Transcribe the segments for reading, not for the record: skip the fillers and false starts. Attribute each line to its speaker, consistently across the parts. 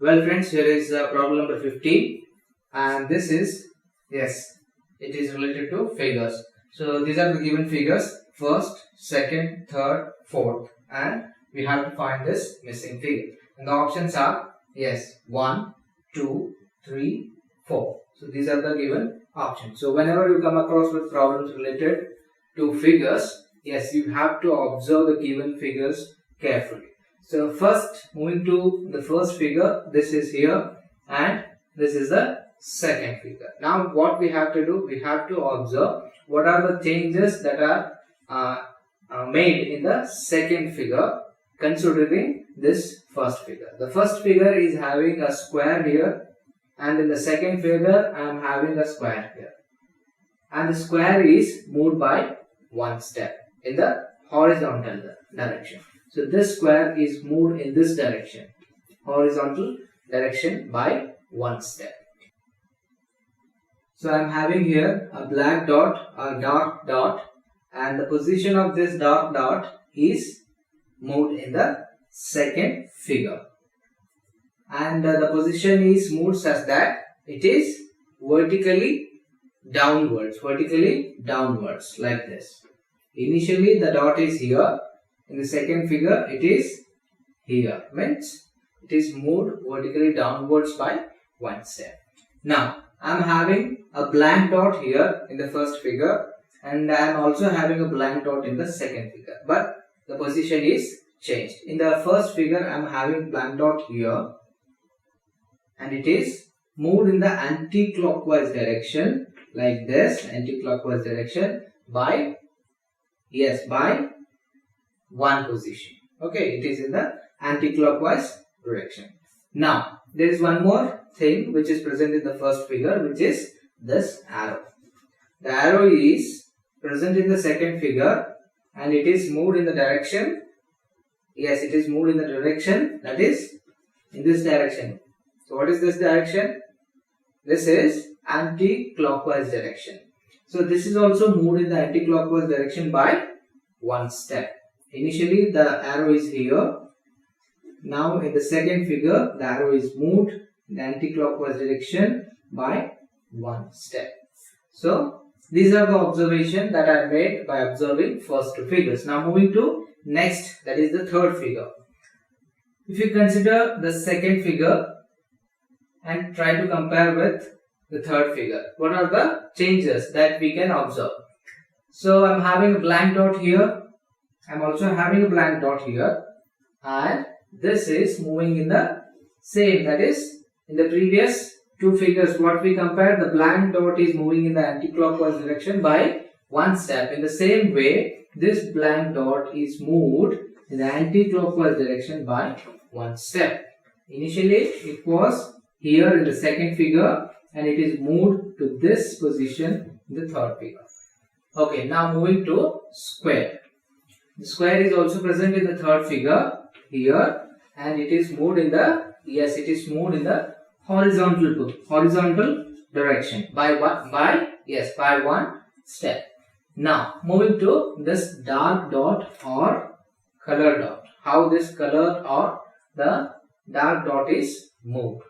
Speaker 1: Well friends, here is problem number 15 and this is, yes, it is related to figures. So these are the given figures, first, second, third, fourth, and we have to find this missing figure. And the options are, yes, 1, 2, 3, 4. So these are the given options. So whenever you come across with problems related to figures, yes, you have to observe the given figures carefully. So first, moving to the first figure, this is here and this is the second figure. Now what we have to do, we have to observe what are the changes that are made in the second figure considering this first figure. The first figure is having a square here and in the second figure I am having a square here. And the square is moved by one step in the horizontal direction. So this square is moved in this direction, horizontal direction by one step. So I am having here a black dot, a dark dot, and the position of this dark dot is moved in the second figure. And the position is moved such that it is vertically downwards like this. Initially the dot is here. In the second figure, it is here, means it is moved vertically downwards by one step. Now, I am having a blank dot here in the first figure and I am also having a blank dot in the second figure. But the position is changed. In the first figure, I am having blank dot here and it is moved in the anti-clockwise direction like this, anti-clockwise direction by one position. Okay, it is in the anti-clockwise direction. Now, there is one more thing which is present in the first figure, which is this arrow. The arrow is present in the second figure and it is moved in the direction. Yes, it is moved in the direction, that is in this direction. So what is this direction? This is anti-clockwise direction. So this is also moved in the anti-clockwise direction by one step. Initially the arrow is here. Now in the second figure the arrow is moved in the anti-clockwise direction by one step. So these are the observations that I made by observing first two figures. Now moving to next, that is the third figure. If you consider the second figure and try to compare with the third figure, what are the changes that we can observe? So I am having a blank dot here. I am also having a blank dot here and this is moving in the same, that is in the previous two figures what we compared, the blank dot is moving in the anti-clockwise direction by one step. In the same way, this blank dot is moved in the anti-clockwise direction by one step. Initially it was here in the second figure and it is moved to this position in the third figure. Okay, now moving to square. The square is also present in the third figure here and it is moved in the, yes, it is moved in the horizontal direction by one step. Now moving to this dark dot or color dot. How this color or the dark dot is moved.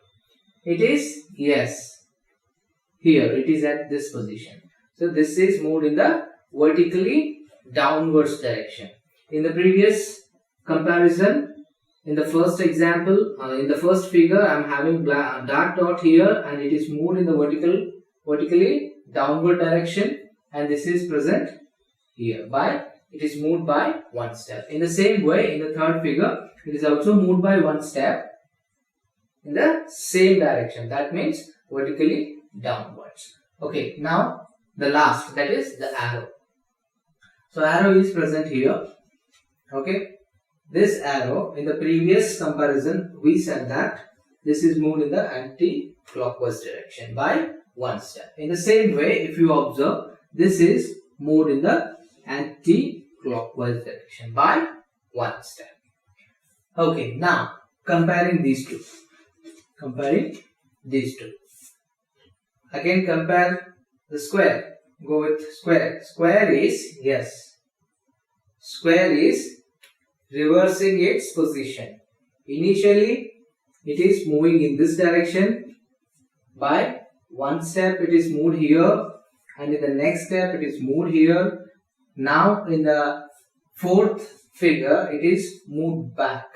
Speaker 1: It is, yes, here it is at this position. So this is moved in the vertically downwards direction. In the previous comparison, in the first example, in the first figure, I am having dark dot here and it is moved in the vertically downward direction and this is present here it is moved by one step. In the same way, in the third figure, it is also moved by one step in the same direction. That means vertically downwards. Okay, now the last, that is the arrow. So arrow is present here. Okay, this arrow in the previous comparison we said that this is moved in the anti-clockwise direction by one step. In the same way, if you observe, this is moved in the anti-clockwise direction by one step. Okay, now comparing these two. Again compare the square. Go with square. Square is, yes, square is reversing its position. Initially it is moving in this direction. By one step it is moved here, and in the next step it is moved here. Now in the fourth figure it is moved back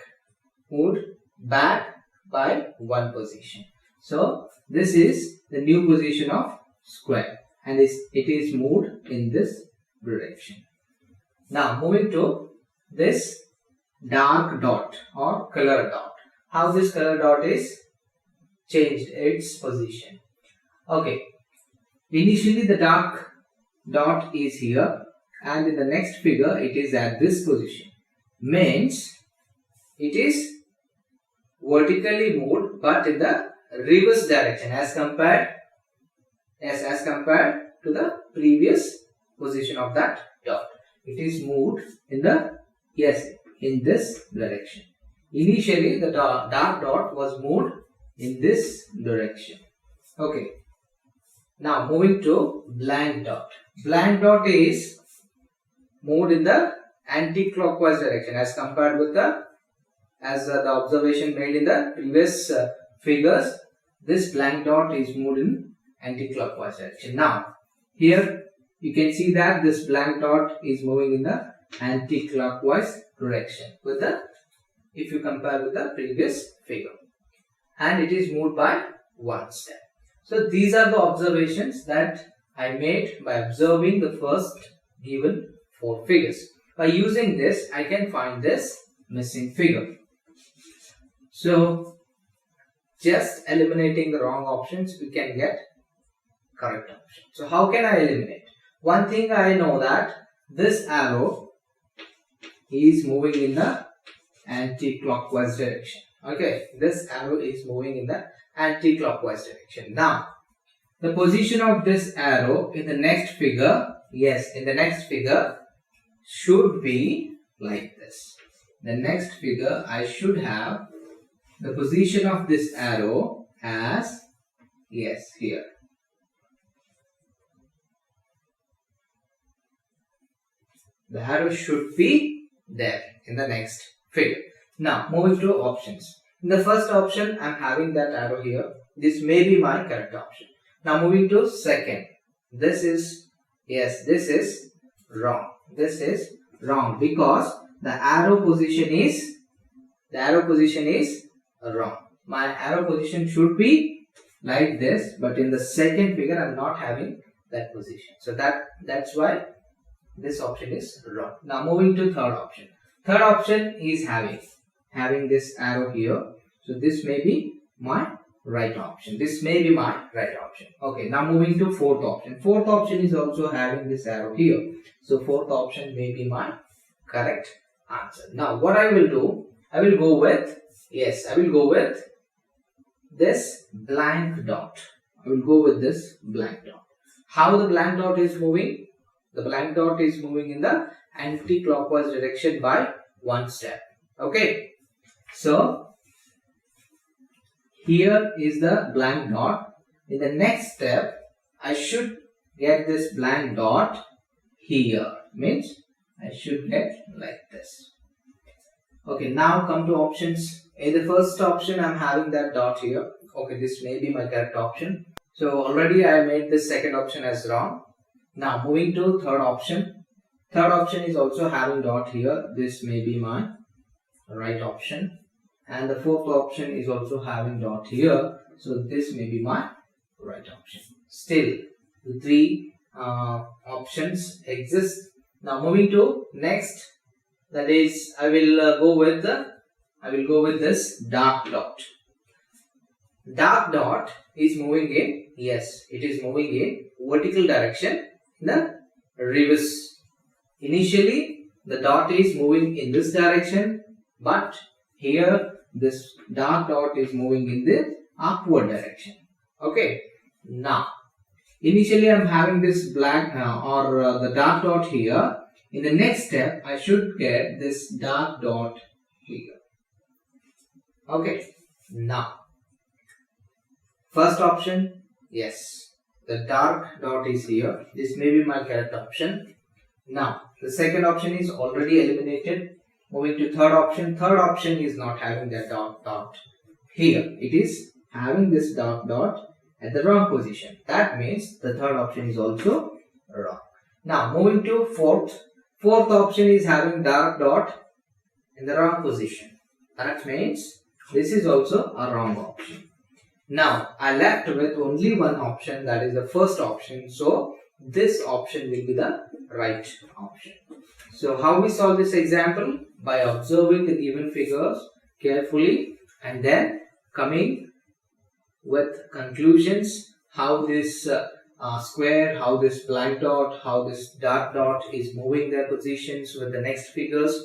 Speaker 1: by one position. So this is the new position of square, and it is moved in this direction. Now moving to this dark dot or color dot. How this color dot is changed its position. Okay, initially the dark dot is here, and in the next figure it is at this position. Means it is vertically moved but in the reverse direction as compared to the previous position of that dot. It is moved in this direction. Initially the dark dot was moved in this direction. Okay. Now moving to blank dot. Blank dot is moved in the anti-clockwise direction as compared with the observation made in the previous figures. This blank dot is moved in anti-clockwise direction. Now here you can see that this blank dot is moving in the anti-clockwise direction if you compare with the previous figure, and it is moved by one step. So these are the observations that I made by observing the first given four figures. By using this I can find this missing figure. So just eliminating the wrong options we can get correct option. So how can I eliminate? One thing I know that this arrow is moving in the anti-clockwise direction. Okay, this arrow is moving in the anti-clockwise direction. Now the position of this arrow in the next figure, should be like this. The next figure I should have the position of this arrow as here. The arrow should be there in the next figure. Now moving to options. In the first option I am having that arrow here. This may be my correct option. Now moving to second. This is wrong. This is wrong because the arrow position is wrong. My arrow position should be like this, but in the second figure I am not having that position. So that's why this option is wrong. Now moving to third option. Third option is having this arrow here. So this may be my right option. Okay, now moving to fourth option. Fourth option is also having this arrow here. So fourth option may be my correct answer. Now what I will do, I will go with this blank dot. How the blank dot is moving? The blank dot is moving in the anti-clockwise direction by one step. Okay, so here is the blank dot. In the next step I should get this blank dot here. Means I should get like this. Okay, now come to options. In the first option I am having that dot here. Okay, this may be my correct option. So already I made this second option as wrong. Now moving to third option. Third option is also having dot here. This may be my right option. And the fourth option is also having dot here. So this may be my right option. Still the three options exist. Now moving to next, that is I will go with this dark dot. Dark dot is moving in, it is moving in vertical direction in the reverse. Initially the dot is moving in this direction, but here this dark dot is moving in the upward direction. Okay, now initially I am having this black the dark dot here. In the next step I should get this dark dot here. Okay, now first option, the dark dot is here. This may be my correct option. Now the second option is already eliminated. Moving to third option. Third option is not having that dot here it is having this dot dot at the wrong position. That means the third option is also wrong. Now moving to fourth option is having dark dot in the wrong position. That means this is also a wrong option. Now I left with only one option, that is the first option. So this option will be the right option. So how we solve this example? By observing the given figures carefully and then coming with conclusions, how this square, how this black dot, how this dark dot is moving their positions with the next figures.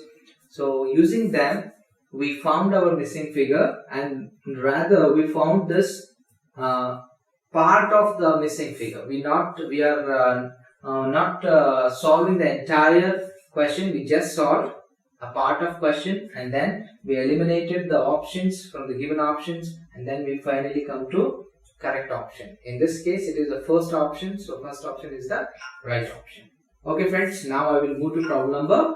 Speaker 1: So using them we found our missing figure, and rather we found this part of the missing figure. We are not solving the entire question. We just solved a part of question and then we eliminated the options from the given options, and then we finally come to correct option. In this case it is the first option, so first option is the right option. Okay friends, now I will move to problem number